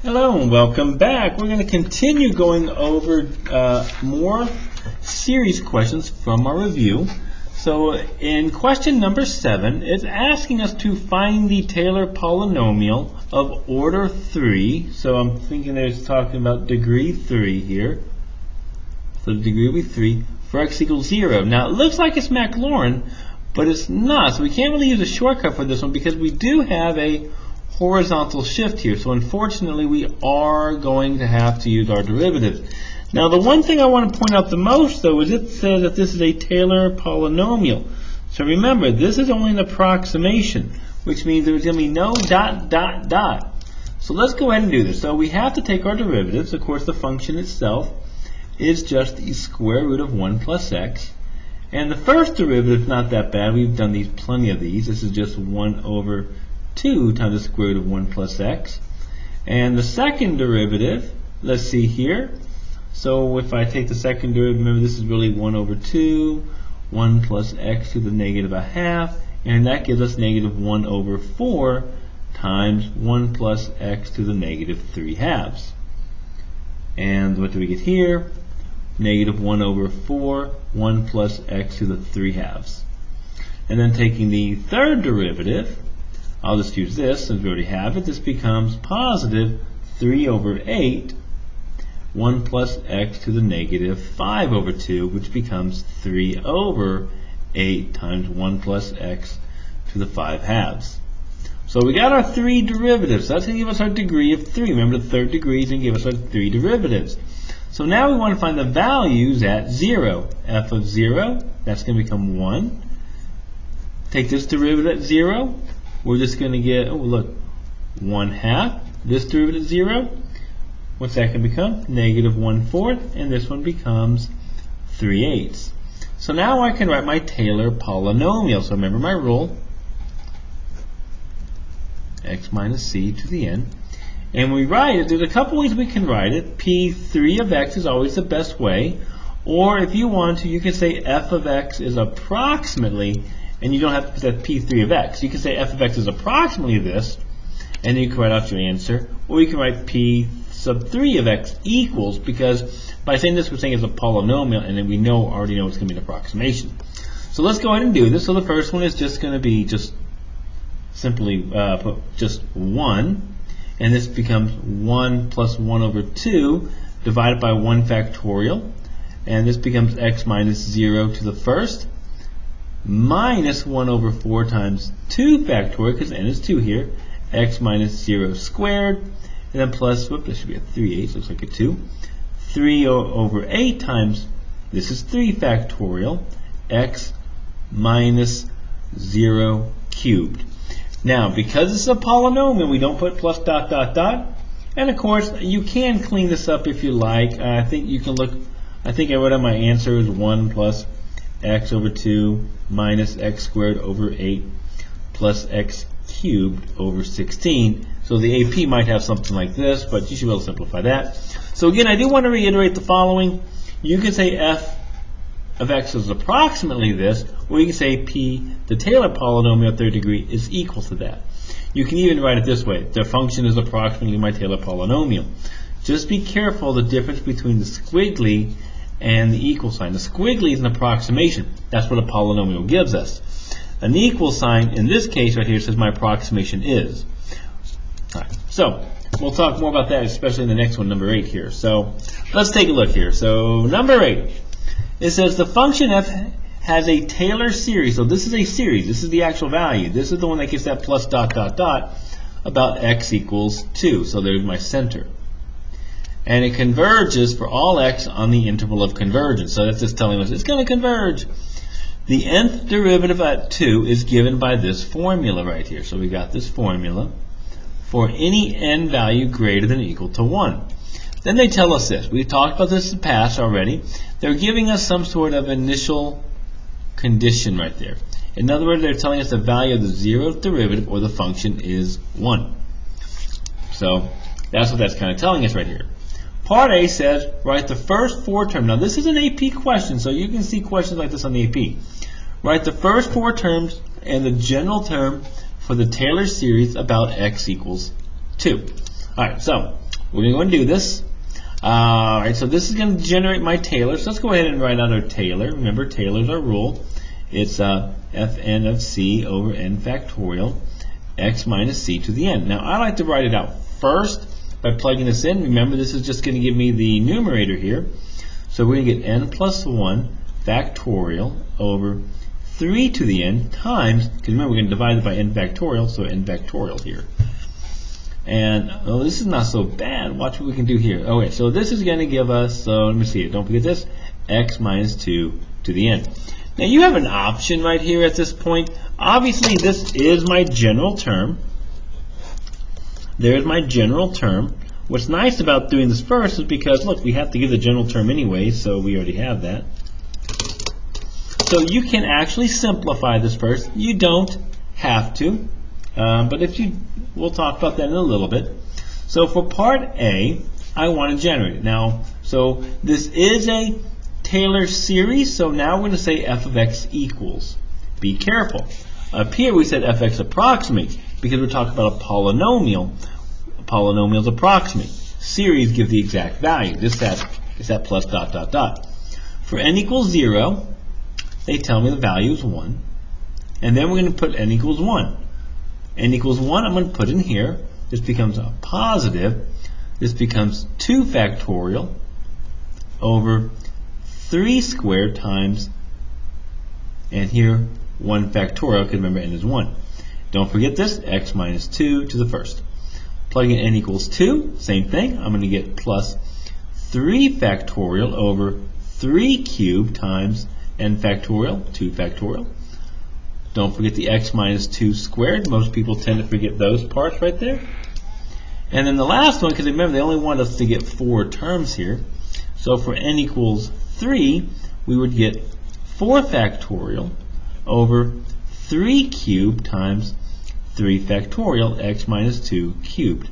Hello and welcome back. We're going to continue going over more series questions from our review. So in question number 7, it's asking us to find the Taylor polynomial of order 3. So I'm thinking it's talking about degree 3 here. So the degree will be 3 for x equals 0. Now it looks like it's Maclaurin, but it's not. So we can't really use a shortcut for this one because we do have a horizontal shift here. So unfortunately we are going to have to use our derivative. Now the one thing I want to point out the most though is it says that this is a Taylor polynomial. So remember, this is only an approximation, which means there's going to be no dot dot dot. So let's go ahead and do this. So we have to take our derivatives. Of course the function itself is just the square root of 1 plus x. And the first derivative is not that bad. We've done plenty of these. This is just 1 over 2 times the square root of 1 plus x. And the second derivative, let's see here. So if I take the second derivative, remember this is really 1 over 2, 1 plus x to the negative a half, and that gives us negative 1 over 4 times 1 plus x to the negative 3 halves. And what do we get here? Negative 1 over 4, 1 plus x to the 3 halves. And then taking the third derivative, I'll just use this since we already have it. This becomes positive 3 over 8, 1 plus x to the negative 5 over 2, which becomes 3 over 8 times 1 plus x to the 5 halves. So we got our 3 derivatives. So that's going to give us our degree of 3. Remember, the third degree is going to give us our 3 derivatives. So now we want to find the values at 0. F of 0, that's going to become 1. Take this derivative at 0. We're just going to get, oh look, 1 half. This derivative 0. What's that going to become? Negative 1/4. And this one becomes 3/8. So now I can write my Taylor polynomial. So remember my rule. X minus c to the n. And we write it, there's a couple ways we can write it. P3 of x is always the best way. Or if you want to, you can say f of x is approximately, and you don't have to put that P3 of x. You can say f of x is approximately this, and then you can write out your answer. Or you can write P sub 3 of x equals, because by saying this we're saying it's a polynomial, and then we already know it's going to be an approximation. So let's go ahead and do this. So the first one is just going to be just simply put just 1. And this becomes 1 plus 1 over 2 divided by 1 factorial. And this becomes x minus 0 to the first minus 1 over 4 times 2 factorial, because n is 2 here, x minus 0 squared, and then plus, whoop, this should be a 3/8, looks like a 2, 3 over 8 times, this is 3 factorial, x minus 0 cubed. Now, because it's a polynomial, we don't put plus dot dot dot. And of course, you can clean this up if you like. I think you can look, I think I wrote out my answer is 1 plus x over 2 minus x squared over 8 plus x cubed over 16. So the AP might have something like this, but you should be able to simplify that. So again, I do want to reiterate the following. You can say f of x is approximately this, or you can say p, the Taylor polynomial third degree, is equal to that. You can even write it this way. The function is approximately my Taylor polynomial. Just be careful the difference between the squiggly and the equal sign. The squiggly is an approximation. That's what a polynomial gives us. An equal sign, in this case right here, says my approximation is. All right. So we'll talk more about that, especially in the next one, number 8 here. So let's take a look here. So number 8. It says the function f has a Taylor series. So this is a series. This is the actual value. This is the one that gives that plus dot dot dot about x equals 2. So there's my center. And it converges for all x on the interval of convergence. So that's just telling us it's going to converge. The nth derivative at 2 is given by this formula right here. So we got this formula for any n value greater than or equal to 1. Then they tell us this. We've talked about this in the past already. They're giving us some sort of initial condition right there. In other words, they're telling us the value of the 0th derivative or the function is 1. So that's what that's kind of telling us right here. Part A says write the first 4 terms. Now this is an AP question, so you can see questions like this on the AP. Write the first 4 terms and the general term for the Taylor series about x equals 2. Alright, so we're going to go and do this. Alright, so this is going to generate my Taylor. So let's go ahead and write out our Taylor. Remember, Taylor's our rule. It's fn of c over n factorial x minus c to the n. Now, I like to write it out first by plugging this in. Remember, this is just going to give me the numerator here. So we're going to get n plus 1 factorial over 3 to the n times, because remember, we're going to divide it by n factorial, so n factorial here. And, oh, this is not so bad. Watch what we can do here. Okay, so this is going to give us, so let me see it. Don't forget this, x minus 2 to the n. Now, you have an option right here at this point. Obviously, this is my general term. There's my general term. What's nice about doing this first is because, look, we have to give the general term anyway, so we already have that. So you can actually simplify this first. You don't have to. But if you, we'll talk about that in a little bit. So for part A, I want to generate it. Now, so this is a Taylor series, so now we're going to say f of x equals. Be careful. Up here we said fx approximates because we're talking about a polynomial. Polynomials approximate. Series give the exact value. This is that plus dot dot dot. For n equals 0, they tell me the value is 1. And then we're going to put n equals 1. N equals 1, I'm going to put in here. This becomes a positive. This becomes 2 factorial over 3 squared times, and here 1 factorial, because remember n is 1. Don't forget this, x minus 2 to the first. Plugging in n equals 2, same thing. I'm going to get plus 3 factorial over 3 cubed times n factorial, 2 factorial. Don't forget the x minus 2 squared. Most people tend to forget those parts right there. And then the last one, because remember they only want us to get 4 terms here. So for n equals 3, we would get 4 factorial over 3 cubed times 3 factorial x minus 2 cubed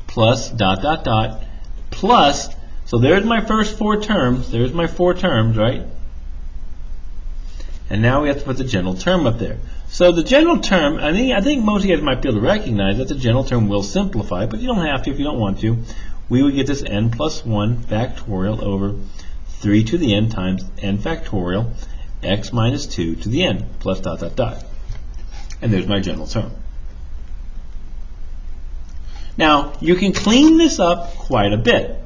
plus dot dot dot plus, so there's my first 4 terms. There's my 4 terms, right? And now we have to put the general term up there. So the general term, I think most of you guys might be able to recognize that the general term will simplify, but you don't have to if you don't want to. We would get this n plus 1 factorial over 3 to the n times n factorial x minus 2 to the n plus dot dot dot. And there's my general term. Now, you can clean this up quite a bit.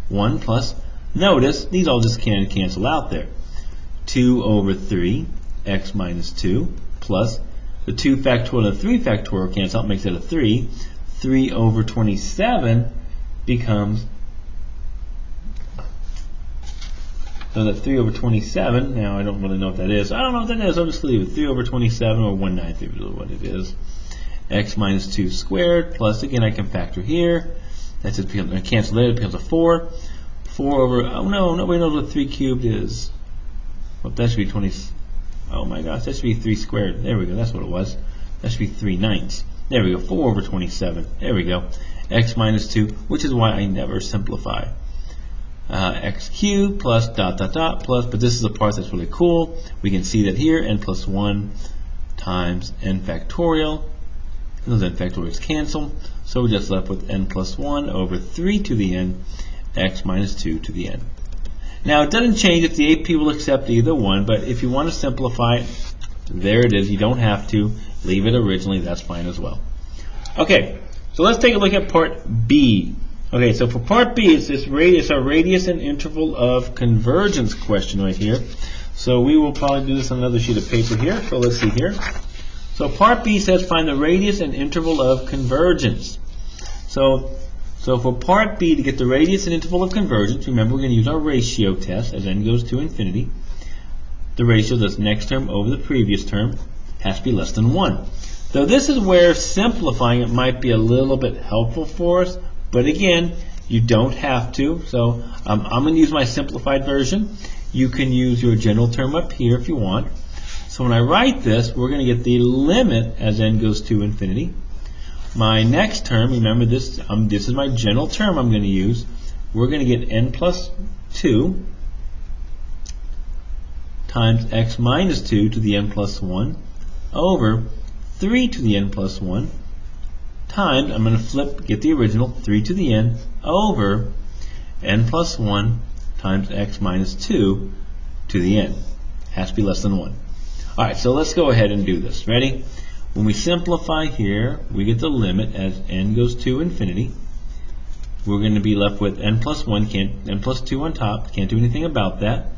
1 plus, notice, these all just can cancel out there. 2 over 3 x minus 2 plus the 2 factorial and the 3 factorial cancel out, makes it a 3. 3 over 27 becomes, so that 3 over 27, now I don't really know what that is. I don't know what that is, I'll just leave it. 3 over 27 or 1/9 is what it is. X minus 2 squared plus, again, I can factor here. That's it, cancel it, it becomes a 4. 4 over, oh no, nobody knows what 3 cubed is. Well, that should be 20, oh my gosh, that should be 3 squared. There we go, that's what it was. That should be 3/9. There we go, 4 over 27. There we go. X minus 2, which is why I never simplify. X cubed plus dot dot dot plus, but this is the part that's really cool. We can see that here, n plus 1 times n factorial. Those n factorials cancel, so we're just left with n plus 1 over 3 to the n, x minus 2 to the n. Now, it doesn't change if the AP will accept either one, but if you want to simplify it, there it is. You don't have to leave it originally. That's fine as well. Okay, so let's take a look at part B. Okay, so for part B, it's our radius and interval of convergence question right here. So we will probably do this on another sheet of paper here. So let's see here. So part B says find the radius and interval of convergence. So for part B, to get the radius and interval of convergence, remember we're going to use our ratio test as n goes to infinity. The ratio, this next term over the previous term, has to be less than 1. So this is where simplifying it might be a little bit helpful for us, but again, you don't have to. So I'm going to use my simplified version. You can use your general term up here if you want. So when I write this, we're going to get the limit as n goes to infinity. My next term, remember this is my general term I'm going to use. We're going to get n plus 2 times x minus 2 to the n plus 1 over 3 to the n plus 1 times, I'm going to get the original, 3 to the n, over n plus 1 times x minus 2 to the n. Has to be less than 1. Alright, so let's go ahead and do this. Ready? When we simplify here, we get the limit as n goes to infinity. We're going to be left with n plus 1, n plus 2 on top, can't do anything about that.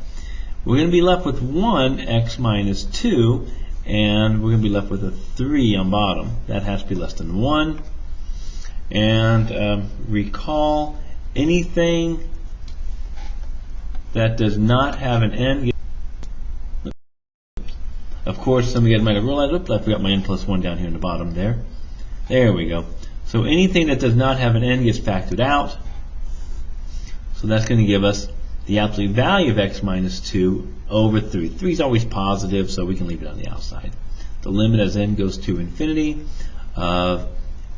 We're going to be left with 1 x minus 2, and we're going to be left with a 3 on bottom. That has to be less than 1. And recall, anything that does not have an n. Of course, some of you guys might have realized, oops, I forgot my n plus 1 down here in the bottom there. There we go. So anything that does not have an n gets factored out. So that's going to give us the absolute value of x minus 2 over 3. 3 is always positive, so we can leave it on the outside. The limit as n goes to infinity of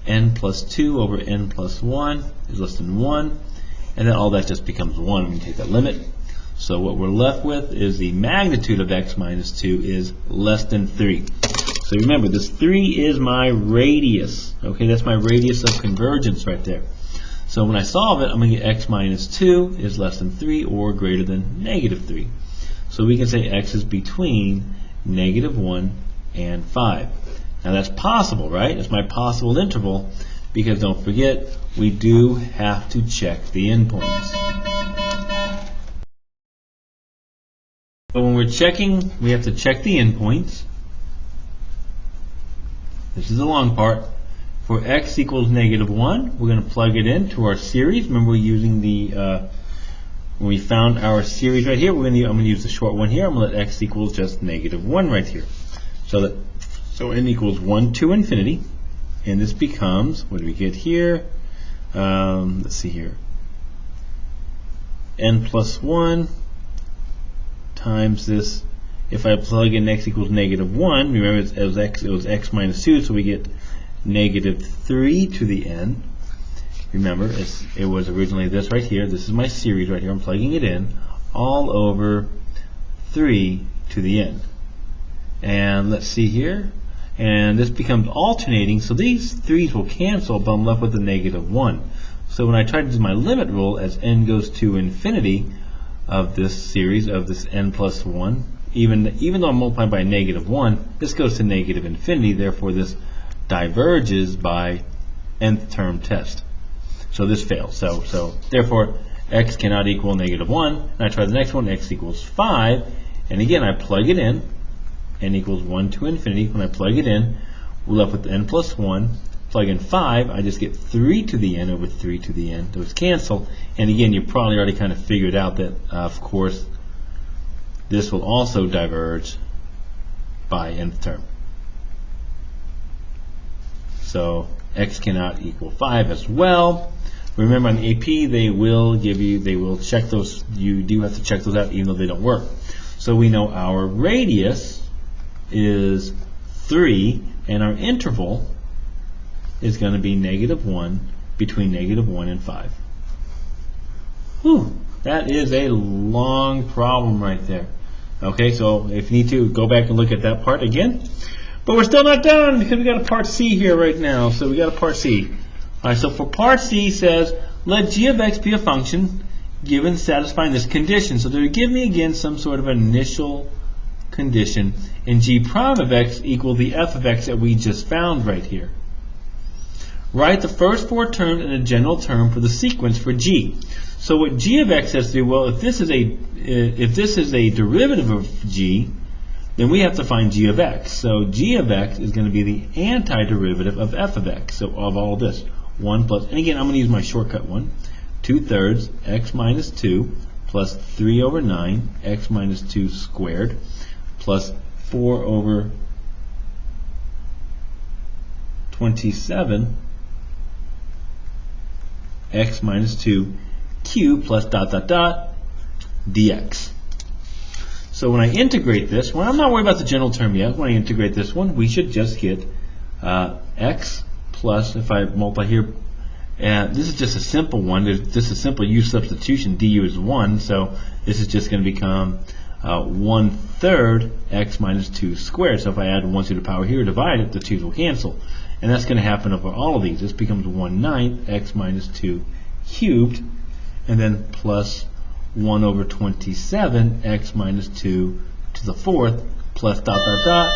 n plus 2 over n plus 1 is less than 1. And then all that just becomes 1 when you take that limit. So what we're left with is the magnitude of x minus 2 is less than 3. So remember, this 3 is my radius. Okay, that's my radius of convergence right there. So when I solve it, I'm going to get x minus 2 is less than 3 or greater than negative 3. So we can say x is between negative 1 and 5. Now that's possible, right? It's my possible interval, because don't forget, we do have to check the endpoints. So when we're checking, we have to check the endpoints. This is the long part. For x equals negative 1, we're going to plug it into our series. Remember, we're using the, when we found our series right here, I'm going to use the short one here. I'm going to let x equals just negative 1 right here. So n equals 1 to infinity. And this becomes, what do we get here? Let's see here. N plus 1 times this. If I plug in x equals negative 1, remember it was x minus 2, so we get negative 3 to the n. Remember, it was originally this right here. This is my series right here. I'm plugging it in all over 3 to the n. And let's see here. And this becomes alternating, so these 3's will cancel, but I'm left with a negative 1. So when I try to do my limit rule as n goes to infinity of this series of this n plus 1, even though I'm multiplying by negative 1, this goes to negative infinity, therefore this diverges by nth term test. So this fails. So therefore x cannot equal negative 1. And I try the next one, x equals 5. And again, I plug it in. N equals 1 to infinity. When I plug it in, we're left with n plus 1. Plug in 5, I just get 3 to the n over 3 to the n. Those cancel. And again, you probably already kind of figured out that, of course, this will also diverge by nth term. So x cannot equal 5 as well. Remember, on the AP, they will check those. You do have to check those out even though they don't work. So we know our radius is 3, and our interval is going to be negative 1, between negative 1 and 5. Whew, that is a long problem right there. Okay, so if you need to, go back and look at that part again. But we're still not done, because we got a part C here right now. So we got a part C. All right, so for part C, it says, let g of x be a function given satisfying this condition. So they're giving me again some sort of initial condition, and g prime of x equal the f of x that we just found right here. Write the first 4 terms in a general term for the sequence for g. So what g of x has to do, well, if this is a derivative of g, then we have to find g of x. So g of x is going to be the antiderivative of f of x. So of all this, 1 plus, and again, I'm going to use my shortcut one, 2/3 x minus 2 plus 3 over 9 x minus 2 squared plus 4 over 27 x minus 2 cubed plus dot dot dot dx. So when I integrate this, well, I'm not worried about the general term yet. When I integrate this one, we should just get x plus, if I multiply here, and this is just a simple one. There's just a simple u substitution. Du is 1, so this is just going to become 1/3 x minus 2 squared. So if I add 1 to the power here, divide it, the 2's will cancel. And that's going to happen over all of these. This becomes 1/9 x minus 2 cubed, and then plus 1 over 27 x minus 2 to the 4th, plus dot dot dot,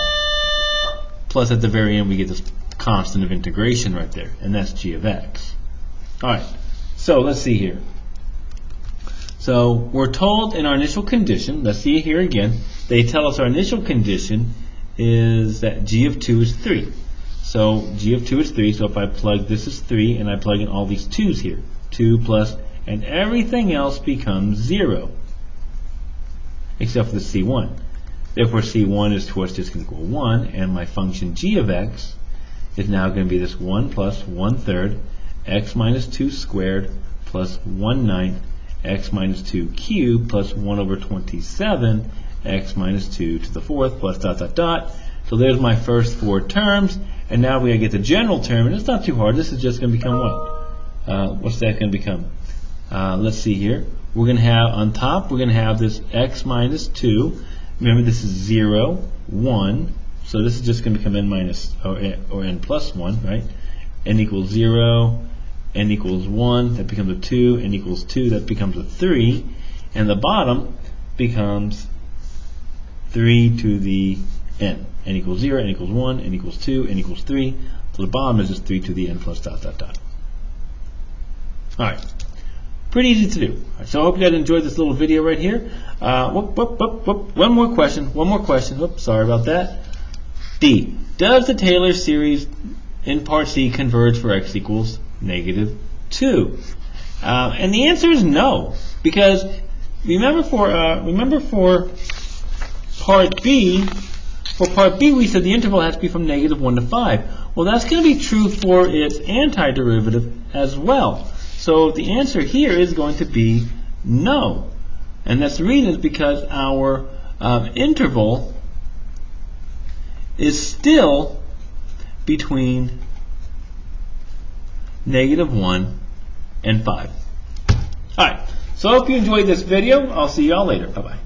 plus at the very end we get this constant of integration right there, and that's g of x. Alright, so let's see here. So we're told in our initial condition, let's see it here again, they tell us our initial condition is that g of 2 is 3. So g of 2 is 3, so if I plug this is 3 and I plug in all these 2's here, 2 plus, and everything else becomes 0, except for the c1. Therefore c1 is, of course, just going to equal 1, and my function g of x is now going to be this 1 plus 1/3 x minus 2 squared plus 1/9 x minus 2 cubed plus 1 over 27 x minus 2 to the 4th plus dot dot dot. So there's my first 4 terms, and now we get the general term, and it's not too hard. This is just going to become what? What's that going to become? Let's see here. We're going to have on top, we're going to have this x minus 2. Remember, this is 0, 1. So this is just going to become n minus, or n plus 1, right? N equals 0, n equals 1, that becomes a 2, n equals 2, that becomes a 3, and the bottom becomes 3 to the n. N equals 0, n equals 1, n equals 2, n equals 3. So the bottom is just 3 to the n plus dot dot dot. Alright. Pretty easy to do. Right, so I hope you guys enjoyed this little video right here. One more question. Whoops, sorry about that. D. Does the Taylor series in part C converge for x equals -2? And the answer is no, because remember for part B. For part B, we said the interval has to be from -1 to 5. Well, that's going to be true for its antiderivative as well. So the answer here is going to be no. And that's the reason is because our interval is still between -1 and 5. Alright, so I hope you enjoyed this video. I'll see y'all later. Bye-bye.